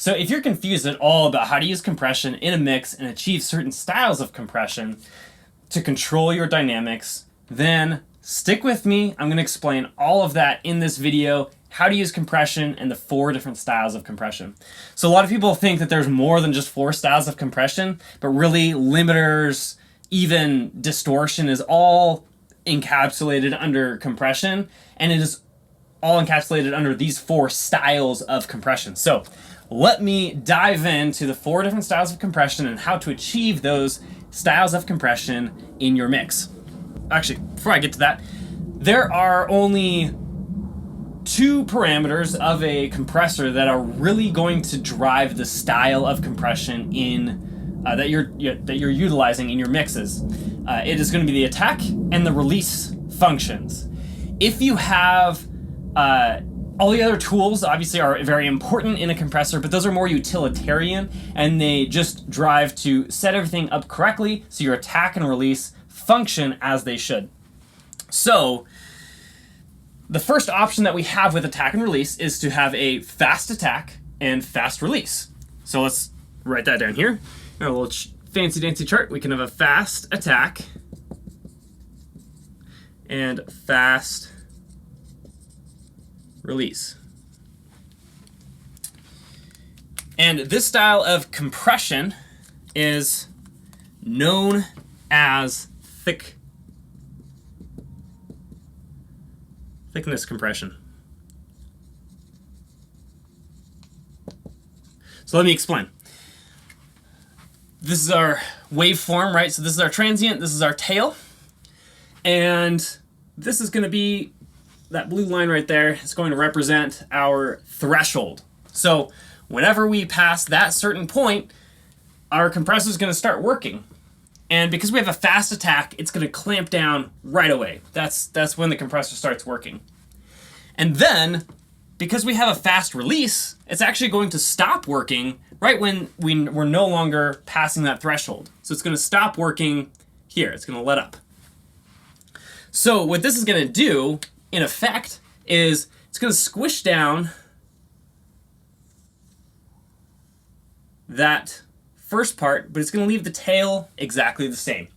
So if you're confused at all about how to use compression in a mix and achieve certain styles of compression to control your dynamics, then stick with me. I'm going to explain all of that in this video, how to use compression and the 4 different styles of compression. So a lot of people think that there's more than just 4 styles of compression, but really limiters, even distortion is all encapsulated under compression, and it is all encapsulated under these 4 styles of compression. So let me dive into the 4 different styles of compression and how to achieve those styles of compression in your mix. Actually, before I get to that, there are only 2 parameters of a compressor that are really going to drive the style of compression in that you're utilizing in your mixes. It is going to be the attack and the release functions. If you have all the other tools, obviously, are very important in a compressor, but those are more utilitarian, and they just drive to set everything up correctly so your attack and release function as they should. So the first option that we have with attack and release is to have a fast attack and fast release. So let's write that down here. In a little fancy dancy chart, we can have a fast attack and fast release. And this style of compression is known as thickness compression. So let me explain. This is our waveform, right? So this is our transient, this is our tail, and this is going to be that blue line right there. Is going to represent our threshold. So whenever we pass that certain point, our compressor is going to start working. And because we have a fast attack, it's going to clamp down right away. That's when the compressor starts working. And then, because we have a fast release, it's actually going to stop working right when we're no longer passing that threshold. So it's going to stop working here. It's going to let up. So what this is going to do, in effect, is it's going to squish down that first part, but it's going to leave the tail exactly the same.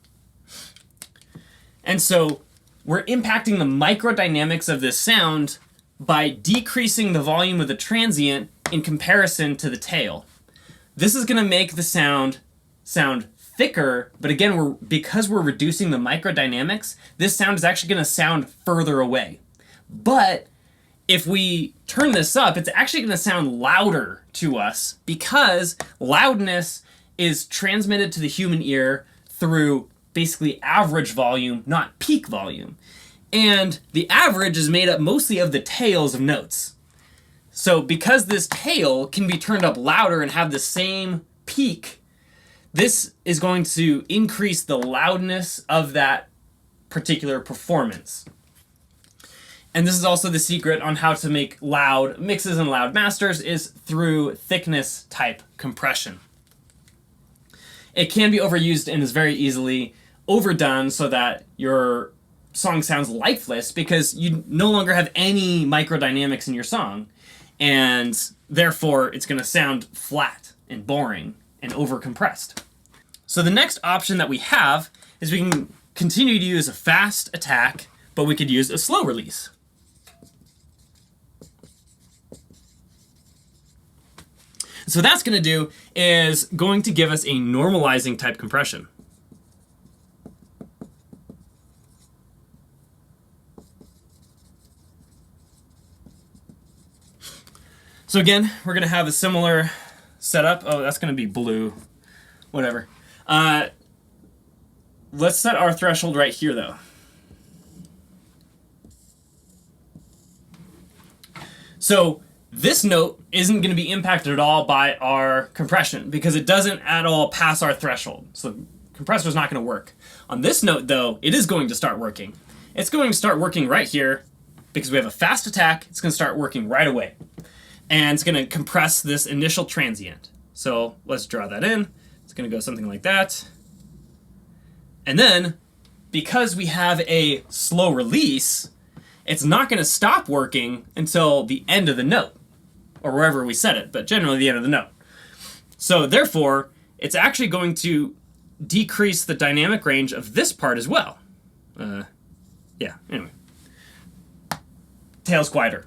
And so we're impacting the microdynamics of this sound by decreasing the volume of the transient in comparison to the tail. This is going to make the sound thicker, but again, because we're reducing the microdynamics, this sound is actually going to sound further away. But if we turn this up, it's actually going to sound louder to us because loudness is transmitted to the human ear through basically average volume, not peak volume. And the average is made up mostly of the tails of notes. So because this tail can be turned up louder and have the same peak, this is going to increase the loudness of that particular performance. And this is also the secret on how to make loud mixes and loud masters, is through thickness type compression. It can be overused and is very easily overdone so that your song sounds lifeless because you no longer have any microdynamics in your song, and therefore it's going to sound flat and boring and overcompressed. So the next option that we have is we can continue to use a fast attack, but we could use a slow release. So what that's going to do is going to give us a normalizing type compression. So again, we're going to have a similar setup. Oh, that's going to be blue. Whatever. Let's set our threshold right here, though. So this note isn't going to be impacted at all by our compression because it doesn't at all pass our threshold. So the compressor is not going to work. On this note, though, it is going to start working. It's going to start working right here because we have a fast attack. It's going to start working right away. And it's going to compress this initial transient. So let's draw that in. It's going to go something like that. And then, because we have a slow release, it's not going to stop working until the end of the note, or wherever we set it, but generally the end of the note. So therefore, it's actually going to decrease the dynamic range of this part as well. Yeah, anyway. Tail's quieter.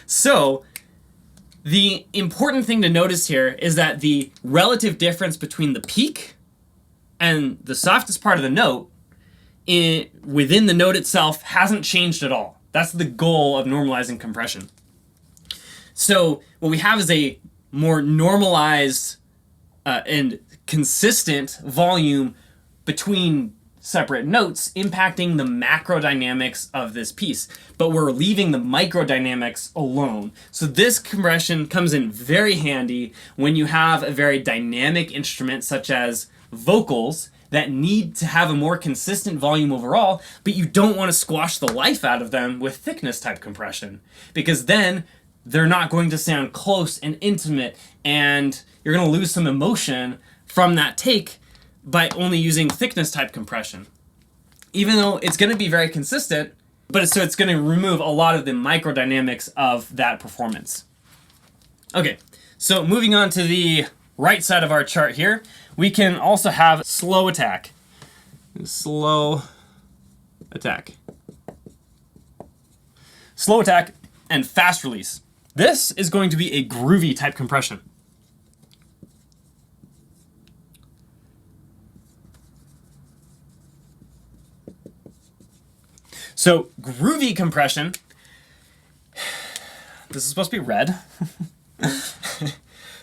So the important thing to notice here is that the relative difference between the peak and the softest part of the note within the note itself hasn't changed at all. That's the goal of normalizing compression. So what we have is a more normalized and consistent volume between separate notes, impacting the macrodynamics of this piece, but we're leaving the microdynamics alone. So this compression comes in very handy when you have a very dynamic instrument such as vocals that need to have a more consistent volume overall, but you don't want to squash the life out of them with thickness type compression, because then they're not going to sound close and intimate, and you're going to lose some emotion from that take by only using thickness type compression. Even though it's going to be very consistent, but it's going to remove a lot of the microdynamics of that performance. Okay, so moving on to the right side of our chart here, we can also have slow attack. Slow attack. Slow attack and fast release. This is going to be a groovy type compression. So groovy compression, this is supposed to be red.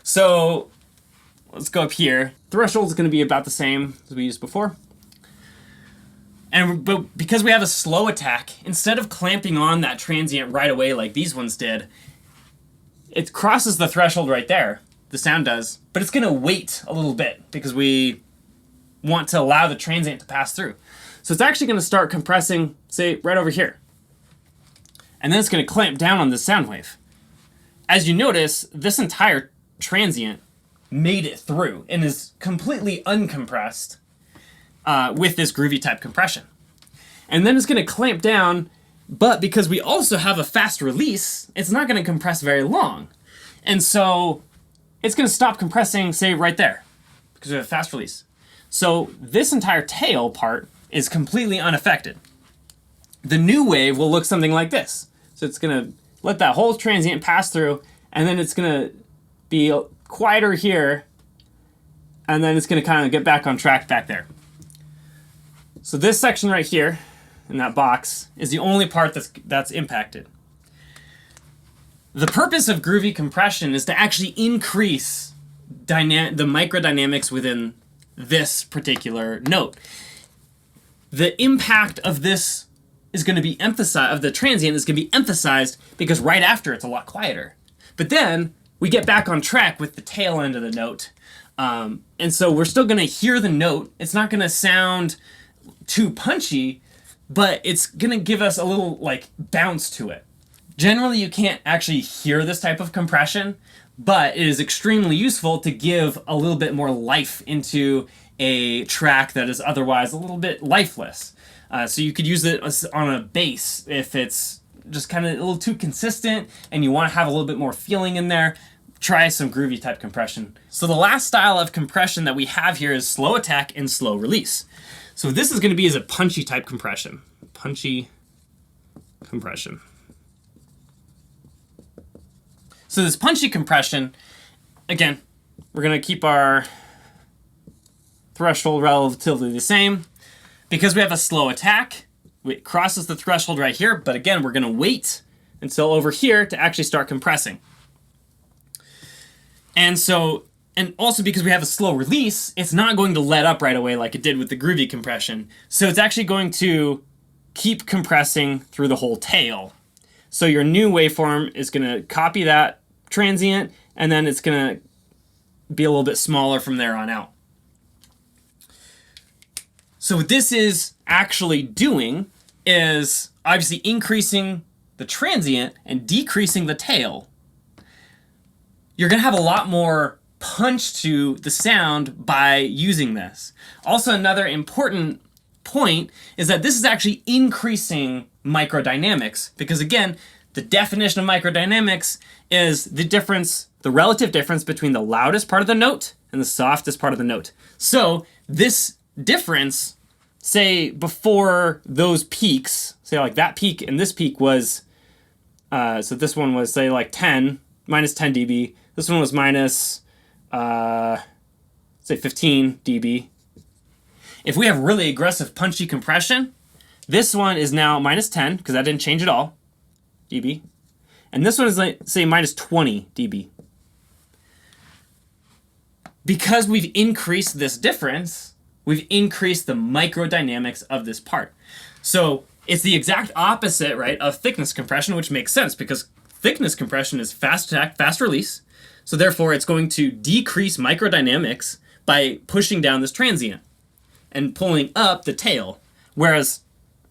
So let's go up here. Threshold is going to be about the same as we used before. But because we have a slow attack, instead of clamping on that transient right away like these ones did, it crosses the threshold right there. The sound does, but it's going to wait a little bit because we want to allow the transient to pass through. So it's actually going to start compressing, say, right over here. And then it's going to clamp down on this sound wave. As you notice, this entire transient made it through and is completely uncompressed with this groovy type compression. And then it's going to clamp down, but because we also have a fast release, it's not going to compress very long. And so it's going to stop compressing, say, right there, because we have a fast release. So this entire tail part is completely unaffected. The new wave will look something like this. So it's going to let that whole transient pass through, and then it's going to be quieter here, and then it's going to kind of get back on track back there. So this section right here in that box is the only part that's impacted. The purpose of groovy compression is to actually increase the microdynamics within this particular note. The impact of this is going to be emphasized, of the transient is going to be emphasized because right after it's a lot quieter. But then we get back on track with the tail end of the note. And so we're still going to hear the note. It's not going to sound too punchy, but it's going to give us a little like bounce to it. Generally, you can't actually hear this type of compression, but it is extremely useful to give a little bit more life into a track that is otherwise a little bit lifeless. So you could use it on a bass if it's just kind of a little too consistent and you want to have a little bit more feeling in there. Try some groovy type compression. So the last style of compression that we have here is slow attack and slow release. So this is going to be as a punchy type compression. Punchy compression. So this punchy compression, again, we're going to keep our threshold relatively the same. Because we have a slow attack, it crosses the threshold right here, but again, we're going to wait until over here to actually start compressing. And also because we have a slow release, it's not going to let up right away like it did with the groovy compression. So it's actually going to keep compressing through the whole tail. So your new waveform is going to copy that transient, and then it's going to be a little bit smaller from there on out. So what this is actually doing is obviously increasing the transient and decreasing the tail. You're going to have a lot more punch to the sound by using this. Also, another important point is that this is actually increasing microdynamics, because again, the definition of microdynamics is the difference the relative difference between the loudest part of the note and the softest part of the note. So this difference, say before those peaks, say like that peak and this peak was, so this one was say like minus 10 dB. This one was minus, say 15 dB. If we have really aggressive punchy compression, this one is now minus 10, because that didn't change at all, dB. And this one is, like, say, minus 20 dB. Because we've increased this difference, we've increased the microdynamics of this part. So it's the exact opposite, right, of thickness compression, which makes sense, because thickness compression is fast attack, fast release. So therefore, it's going to decrease microdynamics by pushing down this transient and pulling up the tail. Whereas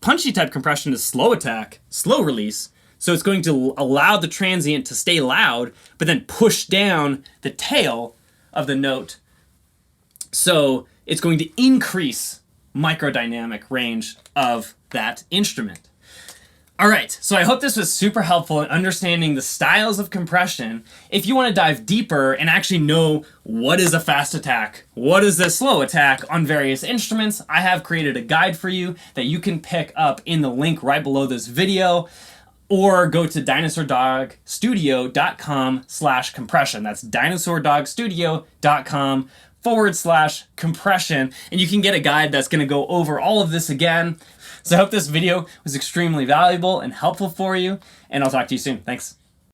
punchy type compression is slow attack, slow release. So it's going to allow the transient to stay loud, but then push down the tail of the note. So it's going to increase microdynamic range of that instrument. All right, so I hope this was super helpful in understanding the styles of compression. If you want to dive deeper and actually know what is a fast attack, what is a slow attack on various instruments, I have created a guide for you that you can pick up in the link right below this video, or go to dinosaurdogstudio.com/compression. That's dinosaurdogstudio.com/compression. And you can get a guide that's going to go over all of this again. So I hope this video was extremely valuable and helpful for you, and I'll talk to you soon. Thanks.